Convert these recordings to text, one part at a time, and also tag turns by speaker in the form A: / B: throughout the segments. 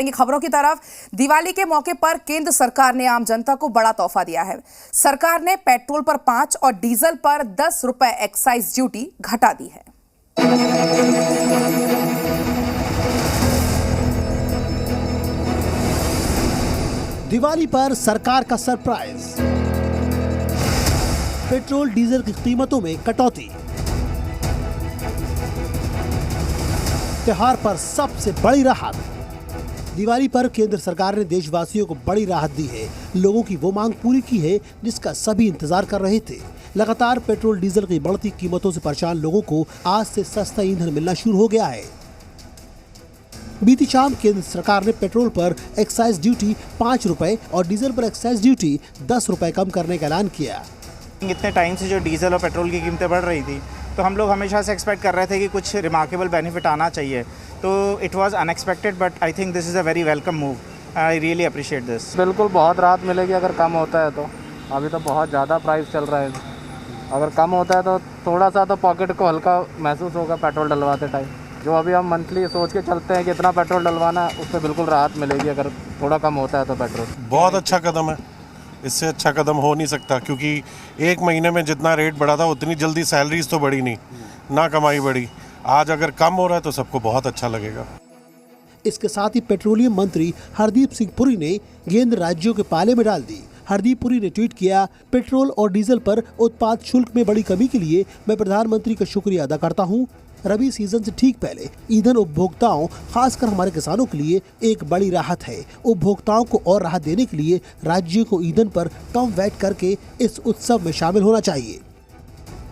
A: खबरों की तरफ। दिवाली के मौके पर केंद्र सरकार ने आम जनता को बड़ा तोहफा दिया है। सरकार ने पेट्रोल पर 5 और डीजल पर 10 रुपए एक्साइज ड्यूटी घटा दी है।
B: दिवाली पर सरकार का सरप्राइज, पेट्रोल डीजल की कीमतों में कटौती। त्योहार पर सबसे बड़ी राहत। दिवाली पर केंद्र सरकार ने देशवासियों को बड़ी राहत दी है। लोगों की वो मांग पूरी की है जिसका सभी इंतजार कर रहे थे। लगातार पेट्रोल डीजल की बढ़ती कीमतों से परेशान लोगों को आज से सस्ता ईंधन मिलना शुरू हो गया है। बीती शाम केंद्र सरकार ने पेट्रोल पर एक्साइज ड्यूटी 5 रुपए और डीजल पर एक्साइज ड्यूटी 10 रुपए कम करने का ऐलान किया।
C: इतने टाइम से जो डीजल और पेट्रोल की कीमतें बढ़ रही थी, तो हम लोग हमेशा से एक्सपेक्ट कर रहे थे कि कुछ रिमार्केबल बेनिफिट आना चाहिए। तो it was unexpected, but I think this is a very welcome move. I really appreciate this.
D: बिल्कुल बहुत राहत मिलेगी अगर कम होता है तो। अभी तो बहुत ज़्यादा प्राइस चल रहा है, अगर कम होता है तो थोड़ा सा तो पॉकेट को हल्का महसूस होगा पेट्रोल डलवाते टाइम। जो अभी हम मंथली सोच के चलते हैं कि इतना पेट्रोल डलवाना, उस पर बिल्कुल राहत मिलेगी अगर थोड़ा कम होता है तो पेट्रोल।
E: बहुत अच्छा कदम है, इससे अच्छा कदम हो नहीं सकता, क्योंकि एक महीने में जितना रेट बढ़ा था उतनी जल्दी सैलरीज तो बढ़ी नहीं, ना कमाई बढ़ी। आज अगर कम हो रहा है तो सबको बहुत अच्छा लगेगा।
B: इसके साथ ही पेट्रोलियम मंत्री हरदीप सिंह पुरी ने गेंद राज्यों के पाले में डाल दी। हरदीप पुरी ने ट्वीट किया, पेट्रोल और डीजल पर उत्पाद शुल्क में बड़ी कमी के लिए मैं प्रधानमंत्री का शुक्रिया अदा करता हूं। रबी सीजन से ठीक पहले ईंधन उपभोक्ताओं, खासकर हमारे किसानों के लिए एक बड़ी राहत है। उपभोक्ताओं को और राहत देने के लिए राज्यों को ईंधन पर कम वैट करके इस उत्सव में शामिल होना चाहिए।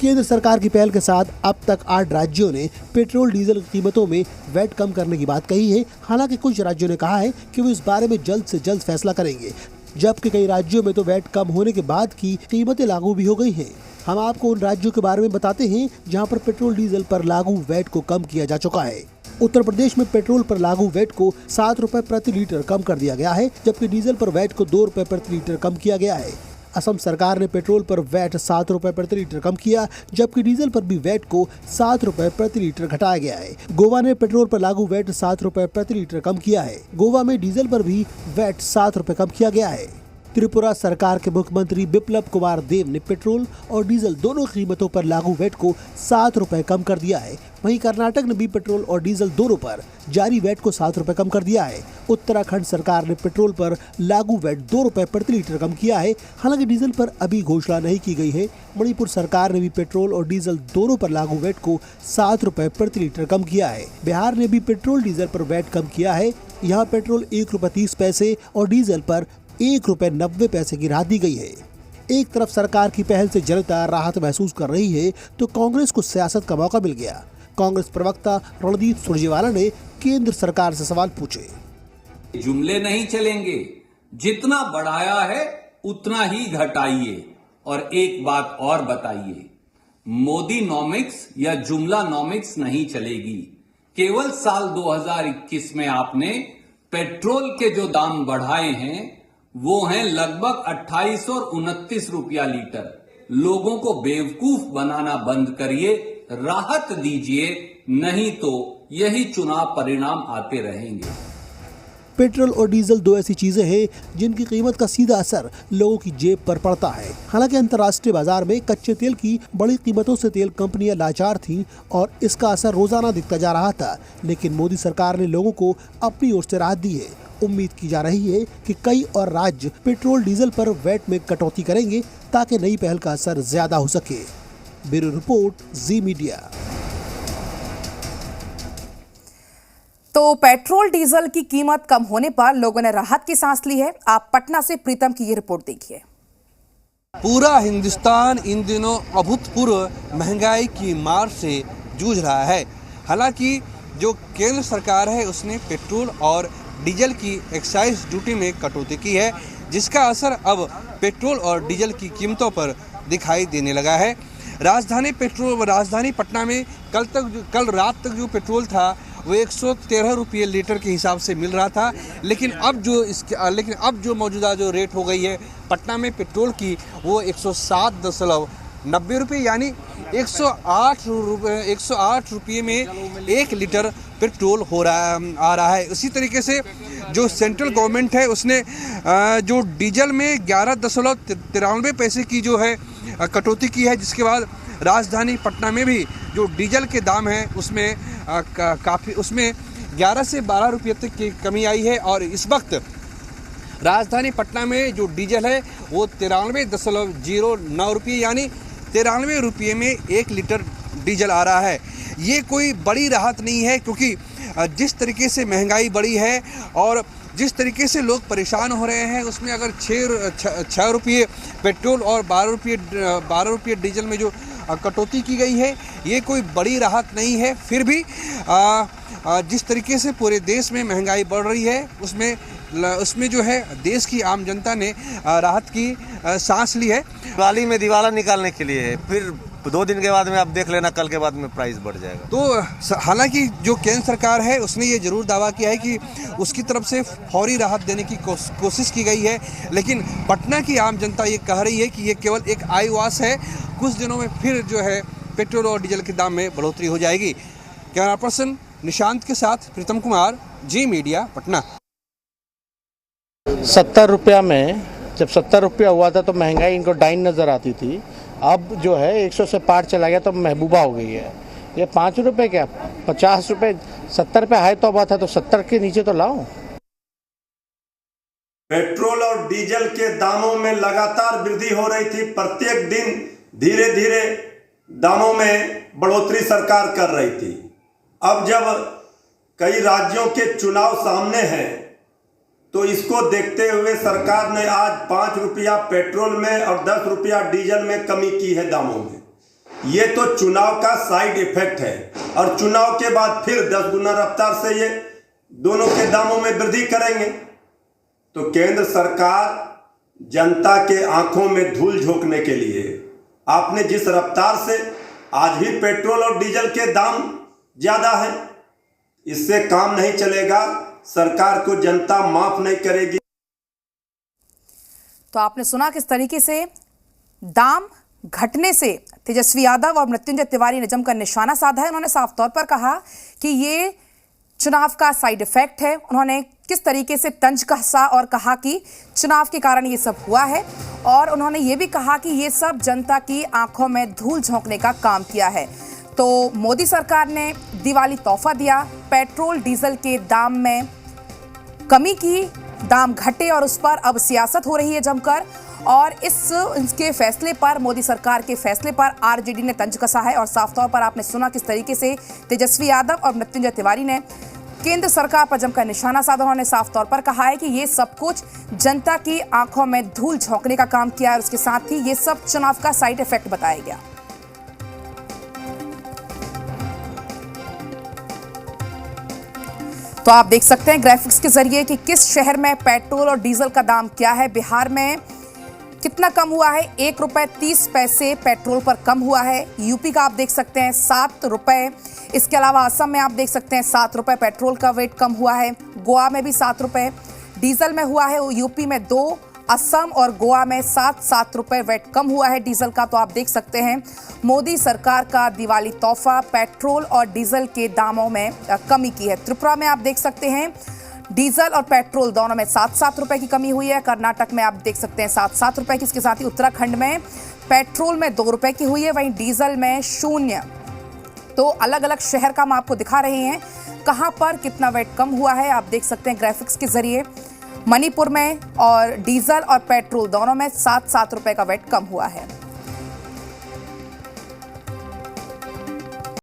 B: केंद्र सरकार की पहल के साथ अब तक 8 राज्यों ने पेट्रोल डीजल की कीमतों में वैट कम करने की बात कही है। हालांकि कुछ राज्यों ने कहा है कि वो इस बारे में जल्द से जल्द फैसला करेंगे, जबकि कई राज्यों में तो वैट कम होने के बाद की कीमतें लागू भी हो गई हैं। हम आपको उन राज्यों के बारे में बताते हैं जहां पर पेट्रोल डीजल पर लागू वैट को कम किया जा चुका है। उत्तर प्रदेश में पेट्रोल पर लागू वैट को 7 रुपए प्रति लीटर कम कर दिया गया है, जबकि डीजल पर वैट को 2 रुपए प्रति लीटर कम किया गया है। असम सरकार ने पेट्रोल पर वैट 7 रुपए प्रति लीटर कम किया, जबकि डीजल पर भी वैट को 7 रुपए प्रति लीटर घटाया गया है। गोवा ने पेट्रोल पर लागू वैट 7 रुपए प्रति लीटर कम किया है। गोवा में डीजल पर भी वैट 7 रुपए कम किया गया है। त्रिपुरा सरकार के मुख्यमंत्री बिप्लब कुमार देव ने पेट्रोल और डीजल दोनों कीमतों पर लागू वैट को 7 रुपए कम कर दिया है। वहीं कर्नाटक ने भी पेट्रोल और डीजल दोनों पर जारी वैट को 7 रुपए कम कर दिया है। उत्तराखंड सरकार ने पेट्रोल पर लागू वैट 2 रुपए प्रति लीटर कम किया है। हालांकि डीजल पर अभी घोषणा नहीं की गई है। मणिपुर सरकार ने भी पेट्रोल और डीजल दोनों पर लागू वैट को 7 रुपए प्रति लीटर कम किया है। बिहार ने भी पेट्रोल डीजल पर वैट कम किया है। यहाँ पेट्रोल 1 रुपए 30 पैसे और डीजल पर 1 रुपए 90 पैसे की राहत दी गई है। एक तरफ सरकार की पहल से जनता राहत महसूस कर रही है, तो कांग्रेस को सियासत का मौका मिल गया। कांग्रेस प्रवक्ता रणदीप सुरजेवाला ने केंद्र सरकार से सवाल पूछे।
F: जुमले नहीं चलेंगे, जितना बढ़ाया है उतना ही घटाइए। और एक बात और बताइए, मोदी नॉमिक्स या जुमला नॉमिक्स नहीं चलेगी। केवल साल 2021 में आपने पेट्रोल के जो दाम बढ़ाए हैं वो हैं लगभग 28 और 29 रुपया लीटर। लोगों को बेवकूफ बनाना बंद करिए, राहत दीजिए, नहीं तो यही चुनाव परिणाम आते रहेंगे।
B: पेट्रोल और डीजल दो ऐसी चीजें हैं जिनकी कीमत का सीधा असर लोगों की जेब पर पड़ता है। हालांकि अंतर्राष्ट्रीय बाजार में कच्चे तेल की बड़ी कीमतों से तेल कंपनियां लाचार थीं और इसका असर रोजाना दिखता जा रहा था, लेकिन मोदी सरकार ने लोगों को अपनी ओर से राहत दी है। उम्मीद की जा रही है कि कई और राज्य पेट्रोल डीजल पर वैट में कटौती करेंगे ताकि नई पहल का असर ज्यादा हो सके। ब्यूरो रिपोर्ट, जी मीडिया।
A: तो पेट्रोल डीजल की कीमत कम होने पर लोगों ने राहत की सांस ली है। आप पटना से प्रीतम की ये रिपोर्ट देखिए।
G: पूरा हिंदुस्तान इन दिनों अभूतपूर्व महंगाई की मार से जूझ रहा है। हालांकि जो केंद्र सरकार है उसने पेट्रोल और डीजल की एक्साइज ड्यूटी में कटौती की है, जिसका असर अब पेट्रोल और डीजल की कीमतों पर दिखाई देने लगा है। राजधानी पटना में कल रात तक जो पेट्रोल था वो 113 रुपये लीटर के हिसाब से मिल रहा था, लेकिन अब जो मौजूदा जो रेट हो गई है पटना में पेट्रोल की वो 107.90 रुपये यानी 108 रुपये में 1 लीटर पेट्रोल आ रहा है। इसी तरीके से जो सेंट्रल गवर्नमेंट है उसने जो डीजल में 11.93 पैसे की जो है कटौती की है, जिसके बाद राजधानी पटना में भी जो डीजल के दाम हैं उसमें काफ़ी 11 से 12 रुपये तक की कमी आई है। और इस वक्त राजधानी पटना में जो डीजल है वो 93.09 रुपये यानी 93 रुपये में 1 लीटर डीजल आ रहा है। ये कोई बड़ी राहत नहीं है, क्योंकि जिस तरीके से महंगाई बढ़ी है और जिस तरीके से लोग परेशान हो रहे हैं, उसमें अगर 6 रुपये पेट्रोल और 12 रुपये डीजल में जो कटौती की गई है, ये कोई बड़ी राहत नहीं है। फिर भी जिस तरीके से पूरे देश में महंगाई बढ़ रही है उसमें जो है देश की आम जनता ने राहत की सांस ली है।
H: दिवाली में दिवाला निकालने के लिए है, फिर 2 दिन के बाद में आप देख लेना, कल के बाद में प्राइस बढ़ जाएगा।
G: तो हालांकि जो केंद्र सरकार है उसने ये जरूर दावा किया है कि उसकी तरफ से फौरी राहत देने की कोशिश की गई है, लेकिन पटना की आम जनता ये कह रही है कि ये केवल एक आईवास है, कुछ दिनों में फिर जो है पेट्रोल और डीजल के दाम में बढ़ोतरी हो जाएगी। कैमरा पर्सन निशांत के साथ प्रीतम कुमार, जी मीडिया, पटना।
I: 70 रुपया में जब 70 रुपया हुआ था तो महंगाई इनको डाइन नज़र आती थी। अब जो है 100 से पार चला गया तो महबूबा हो गई है। ये 5 रुपये क्या 50 रुपये 70 रुपये हाई तो था, तो 70 के नीचे तो लाओ।
J: पेट्रोल और डीजल के दामों में लगातार वृद्धि हो रही थी। प्रत्येक दिन धीरे धीरे दामों में बढ़ोतरी सरकार कर रही थी। अब जब कई राज्यों के चुनाव सामने हैं तो इसको देखते हुए सरकार ने आज 5 रुपया पेट्रोल में और 10 रुपया डीजल में कमी की है दामों में। ये तो चुनाव का साइड इफेक्ट है और चुनाव के बाद फिर 10 गुना रफ्तार से ये दोनों के दामों में वृद्धि करेंगे। तो केंद्र सरकार जनता के आंखों में धूल झोंकने के लिए आपने जिस रफ्तार से आज भी पेट्रोल और डीजल के दाम ज्यादा है, इससे काम नहीं चलेगा। सरकार को जनता माफ नहीं करेगी।
A: तो आपने सुना किस तरीके से दाम घटने से तेजस्वी यादव और मृत्युंजय तिवारी ने जमकर निशाना साधा है। उन्होंने साफ तौर पर कहा कि ये चुनाव का साइड इफेक्ट है। उन्होंने किस तरीके से तंज कसा और कहा कि चुनाव के कारण ये सब हुआ है, और उन्होंने ये भी कहा कि ये सब जनता की आंखों में धूल झोंकने का काम किया है। तो मोदी सरकार ने दिवाली तोहफा दिया, पेट्रोल डीजल के दाम में कमी की, दाम घटे और उस पर अब सियासत हो रही है जमकर। और इसके फैसले पर, मोदी सरकार के फैसले पर आरजेडी ने तंज कसा है। और साफ तौर पर आपने सुना किस तरीके से तेजस्वी यादव और मृत्युंजय तिवारी ने केंद्र सरकार पर जमकर निशाना साधा। उन्होंने साफ तौर पर कहा है कि ये सब कुछ जनता की आंखों में धूल झोंकने का काम किया है, और उसके साथ ही ये सब चुनाव का साइड इफेक्ट बताया गया। तो आप देख सकते हैं ग्राफिक्स के जरिए कि किस शहर में पेट्रोल और डीजल का दाम क्या है। बिहार में कितना कम हुआ है, 1 रुपये 30 पैसे पेट्रोल पर कम हुआ है। यूपी का आप देख सकते हैं 7 रुपये। इसके अलावा असम में आप देख सकते हैं 7 रुपये पेट्रोल का वेट कम हुआ है। गोवा में भी 7 रुपये डीजल में हुआ है। यूपी में 2, असम और गोवा में 7 रुपये वेट कम हुआ है डीजल का। तो आप देख सकते हैं मोदी सरकार का दिवाली तोहफा पेट्रोल और डीजल के दामों में कमी की है। त्रिपुरा में आप देख सकते हैं डीजल और पेट्रोल दोनों में 7 रुपये की कमी हुई है। कर्नाटक में आप देख सकते हैं 7 रुपये की। इसके साथ ही उत्तराखंड में पेट्रोल में 2 रुपये की हुई है, वहीं डीजल में 0। तो अलग अलग शहर का हम आपको दिखा रहे हैं कहां पर कितना वेट कम हुआ है। आप देख सकते हैं ग्राफिक्स के जरिए मणिपुर में और डीजल और पेट्रोल दोनों में 7 रुपये का वेट कम हुआ है।